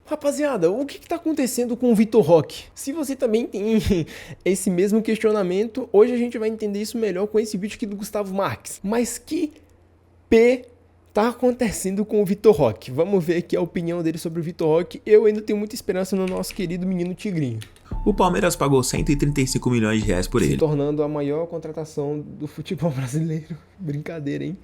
Rapaziada, o que tá acontecendo com o Vitor Roque? Se você também tem esse mesmo questionamento, hoje a gente vai entender isso melhor com esse vídeo aqui do Gustavo Marques. Mas que tá acontecendo com o Vitor Roque? Vamos ver aqui a opinião dele sobre o Vitor Roque. Eu ainda tenho muita esperança no nosso querido menino Tigrinho. O Palmeiras pagou 135 milhões de reais por ele, se tornando a maior contratação do futebol brasileiro. Brincadeira, hein?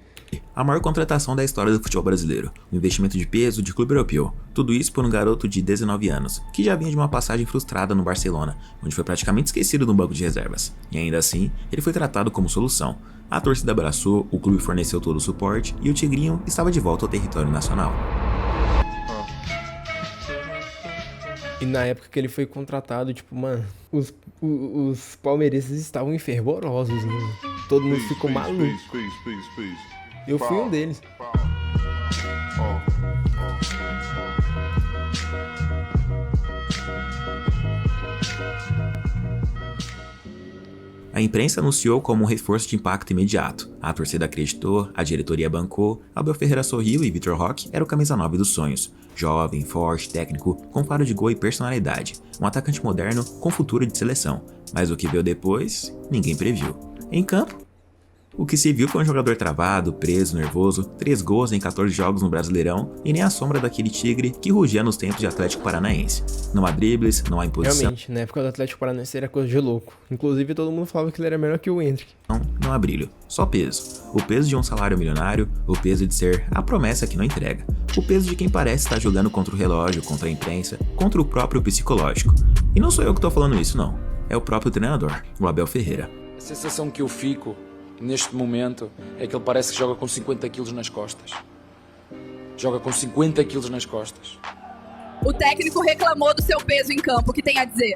A maior contratação da história do futebol brasileiro, um investimento de peso de clube europeu. Tudo isso por um garoto de 19 anos, que já vinha de uma passagem frustrada no Barcelona, onde foi praticamente esquecido no banco de reservas. E ainda assim, ele foi tratado como solução. A torcida abraçou, o clube forneceu todo o suporte e o Tigrinho estava de volta ao território nacional. E na época que ele foi contratado, tipo, mano, os palmeirenses estavam fervorosos, né? Todo mundo ficou maluco. Eu fui um deles. A imprensa anunciou como um reforço de impacto imediato. A torcida acreditou, a diretoria bancou, Abel Ferreira sorriu e Vitor Roque era o camisa 9 dos sonhos. Jovem, forte, técnico, com faro de gol e personalidade. Um atacante moderno com futuro de seleção. Mas o que veio depois, ninguém previu. Em campo, o que se viu foi um jogador travado, preso, nervoso, 3 gols em 14 jogos no Brasileirão e nem a sombra daquele tigre que rugia nos tempos de Atlético Paranaense. Não há dribles, não há imposição. Realmente, na época do Atlético Paranaense era coisa de louco. Inclusive todo mundo falava que ele era melhor que o Endrick. Não há brilho, só peso. O peso de um salário milionário, o peso de ser a promessa que não entrega. O peso de quem parece estar jogando contra o relógio, contra a imprensa, contra o próprio psicológico. E não sou eu que tô falando isso não, é o próprio treinador, o Abel Ferreira. A sensação que eu fico neste momento é que ele parece que joga com 50 quilos nas costas. Joga com 50 quilos nas costas. O técnico reclamou do seu peso em campo, o que tem a dizer?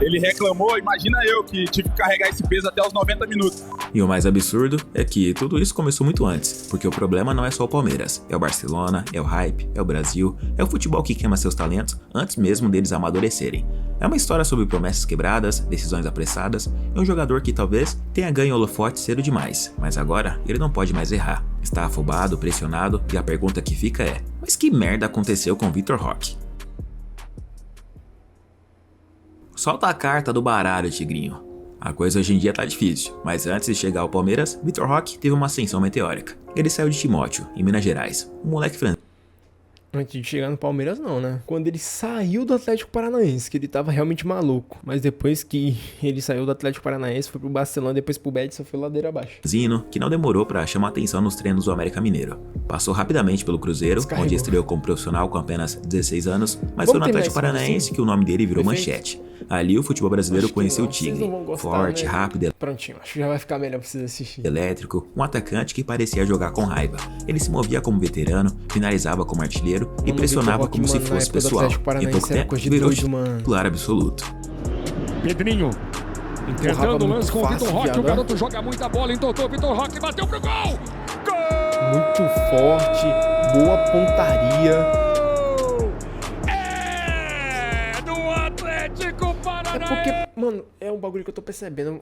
Ele reclamou, imagina eu que tive que carregar esse peso até os 90 minutos. E o mais absurdo é que tudo isso começou muito antes, porque o problema não é só o Palmeiras, é o Barcelona, é o hype, é o Brasil, é o futebol que queima seus talentos antes mesmo deles amadurecerem. É uma história sobre promessas quebradas, decisões apressadas e um jogador que talvez tenha ganho holofote cedo demais, mas agora ele não pode mais errar. Está afobado, pressionado e a pergunta que fica é: mas que merda aconteceu com Vitor Roque? Solta a carta do baralho, Tigrinho. A coisa hoje em dia tá difícil, mas antes de chegar ao Palmeiras, Vitor Roque teve uma ascensão meteórica. Ele saiu de Timóteo, em Minas Gerais, um moleque francês. Antes de chegar no Palmeiras não, né? Quando ele saiu do Atlético Paranaense, que ele tava realmente maluco. Mas depois que ele saiu do Atlético Paranaense, foi pro Barcelona, depois pro Betis, só foi ladeira abaixo. Zino, que não demorou pra chamar atenção nos treinos do América Mineiro. Passou rapidamente pelo Cruzeiro, Descarregou. onde estreou como profissional com apenas 16 anos, mas foi no Atlético Paranaense que o nome dele virou manchete. Ali o futebol brasileiro conheceu o Tigre, forte, rápido, Prontinho, acho que já vai ficar melhor pra vocês assistirem. elétrico, um atacante que parecia jogar com raiva. Ele se movia como veterano, finalizava como artilheiro e pressionava como se fosse pessoal. Em pouco tempo, virou titular absoluto. Pedrinho, tentando o lance com o Vitor Roque, o garoto joga muita bola, entortou o Vitor Roque, bateu pro gol! Gol! Muito forte, boa pontaria. É do Atlético Paranaense! É porque, mano, é um bagulho que eu tô percebendo.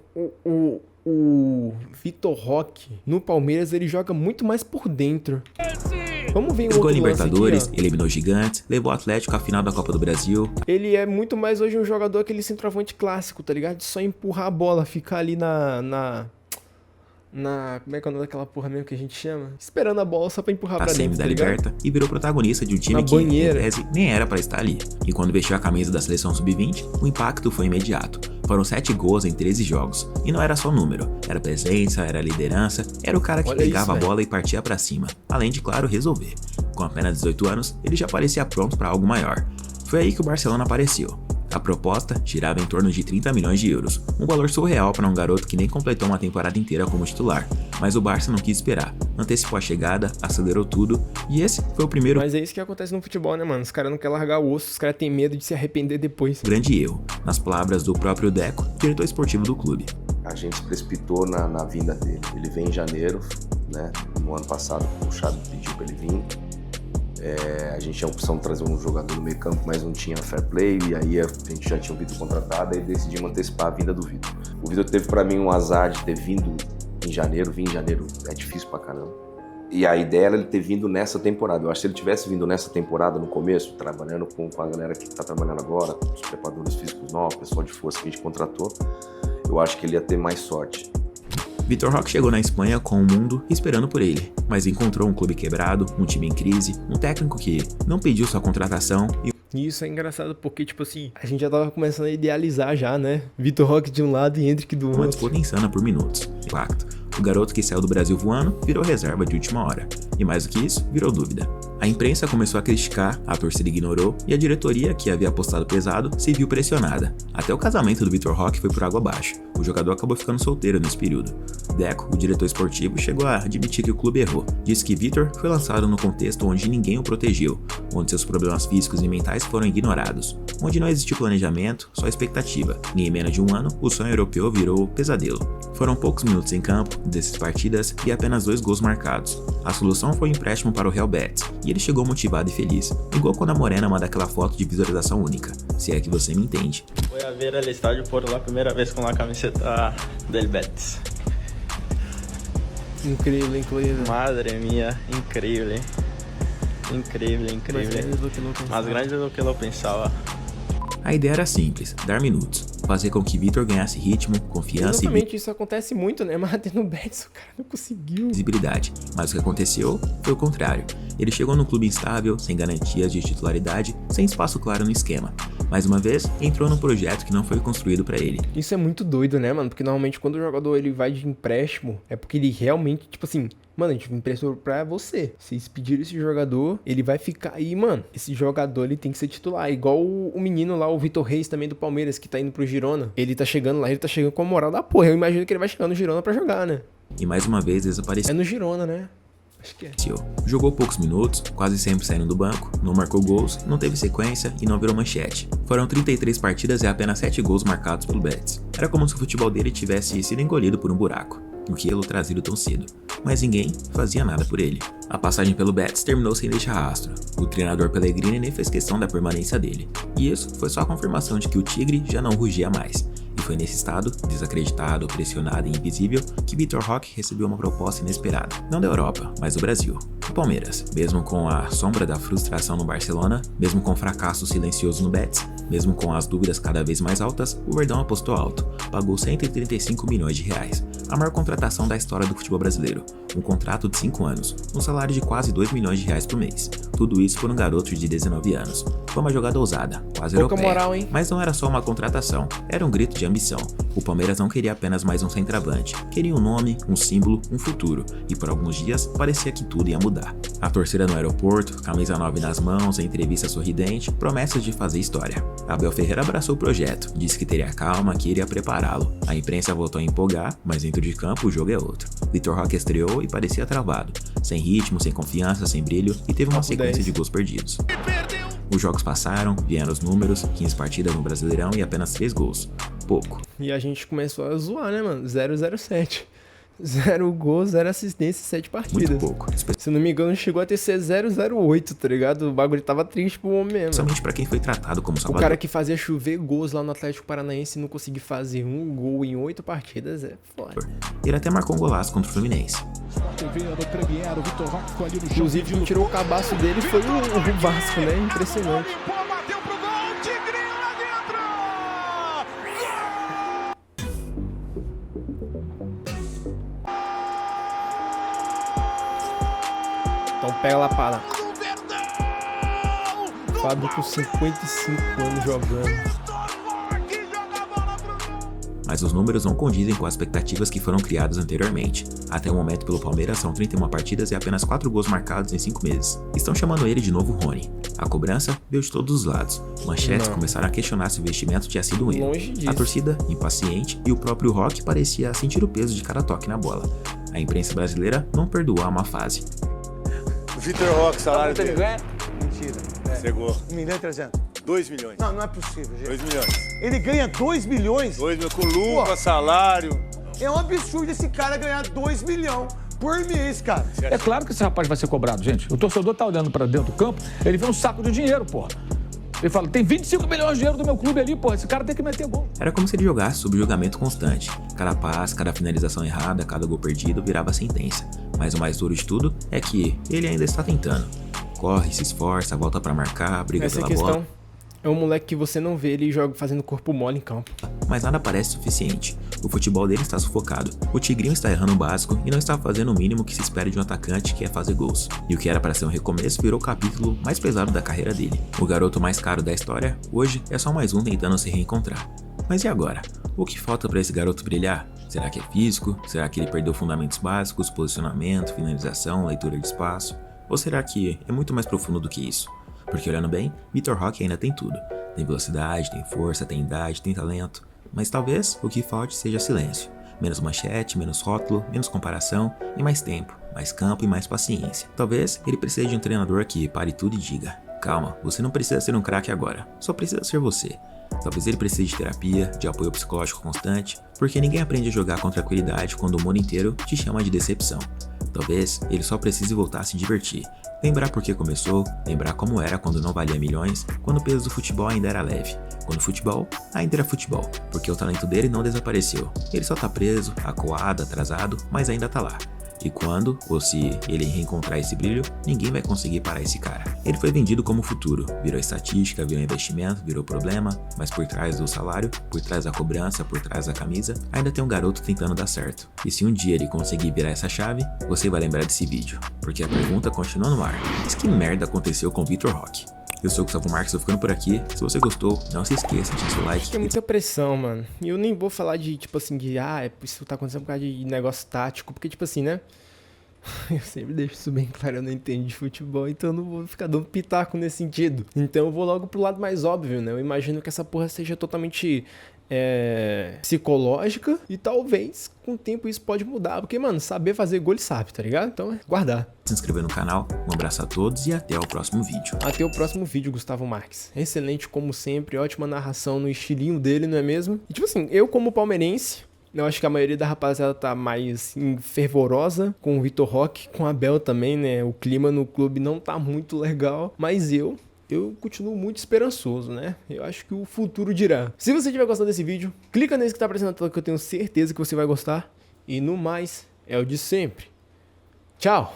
O Vitor Roque, no Palmeiras, ele joga muito mais por dentro. Vamos ver um Jogou outro Libertadores, lance aqui, eliminou gigantes, levou o Atlético à final da Copa do Brasil. ele é muito mais hoje um jogador, aquele centroavante clássico, tá ligado? De só empurrar a bola, ficar ali como é que é o nome daquela porra mesmo que a gente chama? Esperando a bola só pra empurrar A pra semi dentro, da tá ligado? Liberta e virou protagonista de um time Na que, em banheira. tese, nem era pra estar ali. E quando vestiu a camisa da seleção sub-20, o impacto foi imediato. Foram 7 gols em 13 jogos. E não era só número, era presença, era liderança, era o cara que Olha pegava isso, a bola e partia pra cima. Além de, claro, resolver. Com apenas 18 anos, ele já parecia pronto pra algo maior. Foi aí que o Barcelona apareceu. A proposta girava em torno de 30 milhões de euros, um valor surreal para um garoto que nem completou uma temporada inteira como titular. Mas o Barça não quis esperar, antecipou a chegada, acelerou tudo, e esse foi o primeiro Mas é isso que acontece no futebol, né, mano? Os caras não querem largar o osso, os caras têm medo de se arrepender depois. grande erro, nas palavras do próprio Deco, diretor esportivo do clube. A gente se precipitou na vinda dele. Ele vem em janeiro, né? No ano passado, o Xavi pediu para ele vir. A gente tinha a opção de trazer um jogador do meio campo, mas não tinha fair play, e aí a gente já tinha o Vitor contratado, e decidimos antecipar a vinda do Vitor. O Vitor teve para mim um azar de ter vindo em janeiro. Vir em janeiro é difícil pra caramba. E a ideia era ele ter vindo nessa temporada. Eu acho que se ele tivesse vindo nessa temporada, no começo, trabalhando com a galera que está trabalhando agora, os preparadores físicos novos, pessoal de força que a gente contratou, eu acho que ele ia ter mais sorte. Vitor Roque chegou na Espanha com o mundo esperando por ele, mas encontrou um clube quebrado, um time em crise, um técnico que não pediu sua contratação E isso é engraçado porque, tipo assim, a gente já tava começando a idealizar já, né? Vitor Roque de um lado e Hendrick do outro. uma disputa insana por minutos. Impacto. O garoto que saiu do Brasil voando virou reserva de última hora. E mais do que isso, virou dúvida. A imprensa começou a criticar, a torcida ignorou e a diretoria, que havia apostado pesado, se viu pressionada. Até o casamento do Vitor Roque foi por água abaixo. O jogador acabou ficando solteiro nesse período. Deco, o diretor esportivo, chegou a admitir que o clube errou. Disse que Vitor foi lançado no contexto onde ninguém o protegeu, onde seus problemas físicos e mentais foram ignorados, onde não existiu planejamento, só expectativa. E em menos de um ano, o sonho europeu virou pesadelo. Foram poucos minutos em campo, 16 partidas e apenas 2 gols marcados. A solução foi um empréstimo para o Real Betis, e ele chegou motivado e feliz, igual quando a Morena manda aquela foto de visualização única, se é que você me entende. Fui a ver o estádio por la primeira vez com a camiseta del Betis. Incrível, incrível. Madre mía, incrível. Incrível, incrível. Mais grande do que eu pensava. A ideia era simples, dar minutos, fazer com que Vitor ganhasse ritmo, confiança Exatamente, isso acontece muito, né? Mas até no Betis o cara não conseguiu. visibilidade. Mas o que aconteceu foi o contrário. Ele chegou num clube instável, sem garantias de titularidade, sem espaço claro no esquema. Mais uma vez, entrou num projeto que não foi construído para ele. Isso é muito doido, né, mano? Porque normalmente quando o jogador ele vai de empréstimo, é porque ele realmente, tipo assim, mano, a gente emprestou pra você. Vocês pediram esse jogador, ele vai ficar aí, mano. Esse jogador, ele tem que ser titular. Igual o menino lá, o Vitor Reis, também do Palmeiras, que tá indo pro Girona. Ele tá chegando lá, ele tá chegando com a moral da porra. Eu imagino que ele vai chegar no Girona pra jogar, né? E mais uma vez desapareceu. É no Girona, né? Acho que é. Jogou poucos minutos, quase sempre saindo do banco, não marcou gols, não teve sequência e não virou manchete. Foram 33 partidas e apenas 7 gols marcados pelo Betis. Era como se o futebol dele tivesse sido engolido por um buraco, o que ele trazido tão cedo. Mas ninguém fazia nada por ele. A passagem pelo Betis terminou sem deixar rastro. O treinador Pellegrini nem fez questão da permanência dele. E isso foi só a confirmação de que o Tigre já não rugia mais. E foi nesse estado, desacreditado, pressionado e invisível, que Vitor Roque recebeu uma proposta inesperada. Não da Europa, mas do Brasil. O Palmeiras, mesmo com a sombra da frustração no Barcelona, mesmo com o fracasso silencioso no Betis, mesmo com as dúvidas cada vez mais altas, o Verdão apostou alto, pagou 135 milhões de reais, a maior contratação da história do futebol brasileiro, um contrato de 5 anos, um salário de quase 2 milhões de reais por mês, tudo isso por um garoto de 19 anos. Foi uma jogada ousada, quase Pouca europeia, moral, hein? mas não era só uma contratação, era um grito de ambição. O Palmeiras não queria apenas mais um centroavante, queria um nome, um símbolo, um futuro, e por alguns dias parecia que tudo ia mudar. A torcida no aeroporto, camisa 9 nas mãos, entrevista sorridente, promessas de fazer história. Abel Ferreira abraçou o projeto, disse que teria calma, que iria prepará-lo. A imprensa voltou a empolgar, mas dentro de campo o jogo é outro. Vitor Roque estreou e parecia travado, sem ritmo, sem confiança, sem brilho, e teve uma sequência de gols perdidos. Os jogos passaram, vieram os números, 15 partidas no Brasileirão e apenas 3 gols. Pouco. E a gente começou a zoar, né, mano? 007. 0 gols, 0 assistência, 7 partidas. Muito pouco. Se não me engano, chegou a ter 008, tá ligado? O bagulho tava triste pro homem mesmo. Somente pra quem foi tratado como O salvador. cara que fazia chover gols lá no Atlético Paranaense e não conseguir fazer um gol em 8 partidas é foda. Ele até marcou um golaço contra o Fluminense. Inclusive, quem tirou o cabaço dele foi o Vasco, né? Impressionante. Então pega lá para. Fábio com 55 anos jogando. Mas os números não condizem com as expectativas que foram criadas anteriormente. Até o momento pelo Palmeiras são 31 partidas e apenas 4 gols marcados em 5 meses. Estão chamando ele de novo Rony. A cobrança veio de todos os lados. Manchetes começaram a questionar se o investimento tinha sido um erro. Longe disso. A torcida, impaciente, e o próprio Roque parecia sentir o peso de cada toque na bola. A imprensa brasileira não perdoou a má fase. Vitor Roque, salário dele. Mentira. Chegou. 1 milhão e 300. 2 milhões. Não, não é possível, gente. 2 milhões. Ele ganha 2 milhões? 2 milhões com luva, salário. É um absurdo esse cara ganhar 2 milhões por mês, cara. É claro que esse rapaz vai ser cobrado, gente. O torcedor tá olhando pra dentro do campo, ele vê um saco de dinheiro, porra. Ele fala, tem 25 milhões de dinheiro do meu clube ali, porra, esse cara tem que meter gol. Era como se ele jogasse sob julgamento constante. Cada passe, cada finalização errada, cada gol perdido virava sentença. Mas o mais duro de tudo é que ele ainda está tentando. Corre, se esforça, volta pra marcar, briga Essa pela bola. É um moleque que você não vê ele joga fazendo corpo mole em campo. Mas nada parece suficiente. O futebol dele está sufocado. O Tigrinho está errando o básico e não está fazendo o mínimo que se espera de um atacante, que é fazer gols. E o que era para ser um recomeço virou o capítulo mais pesado da carreira dele. O garoto mais caro da história, hoje, é só mais um tentando se reencontrar. Mas e agora? O que falta para esse garoto brilhar? Será que é físico? Será que ele perdeu fundamentos básicos, posicionamento, finalização, leitura de espaço? Ou será que é muito mais profundo do que isso? Porque olhando bem, Vitor Roque ainda tem tudo. Tem velocidade, tem força, tem idade, tem talento. Mas talvez o que falte seja silêncio. Menos manchete, menos rótulo, menos comparação e mais tempo, mais campo e mais paciência. Talvez ele precise de um treinador que pare tudo e diga: calma, você não precisa ser um craque agora, só precisa ser você. Talvez ele precise de terapia, de apoio psicológico constante, porque ninguém aprende a jogar com tranquilidade quando o mundo inteiro te chama de decepção. Talvez ele só precise voltar a se divertir, lembrar por que começou, lembrar como era quando não valia milhões, quando o peso do futebol ainda era leve, quando o futebol ainda era futebol, porque o talento dele não desapareceu, ele só tá preso, acuado, atrasado, mas ainda tá lá. E quando, ou se ele reencontrar esse brilho, ninguém vai conseguir parar esse cara. Ele foi vendido como futuro, virou estatística, virou investimento, virou problema, mas por trás do salário, por trás da cobrança, por trás da camisa, ainda tem um garoto tentando dar certo. E se um dia ele conseguir virar essa chave, você vai lembrar desse vídeo, porque a pergunta continua no ar. Mas que merda aconteceu com Vitor Roque? Eu sou o Gustavo Marques, tô ficando por aqui. Se você gostou, não se esqueça de deixar seu like. Tem muita pressão, mano. E eu nem vou falar de, tipo assim, isso tá acontecendo por causa de negócio tático, porque, tipo assim, né? Eu sempre deixo isso bem claro, eu não entendo de futebol, então eu não vou ficar dando pitaco nesse sentido. Então eu vou logo pro lado mais óbvio, né? Eu imagino que essa porra seja totalmente psicológica e talvez com o tempo isso pode mudar, porque, mano, saber fazer gol ele sabe, tá ligado? Então é guardar. Se inscrever no canal, um abraço a todos e até o próximo vídeo. Até o próximo vídeo, Gustavo Marques. Excelente como sempre, ótima narração no estilinho dele, não é mesmo? E tipo assim, eu como palmeirense, eu acho que a maioria da rapaziada tá mais fervorosa com o Vitor Roque, com o Abel também, né? O clima no clube não tá muito legal, mas eu continuo muito esperançoso, né? Eu acho que o futuro dirá. Se você estiver gostando desse vídeo, clica nesse que tá aparecendo na tela que eu tenho certeza que você vai gostar. E no mais, é o de sempre. Tchau!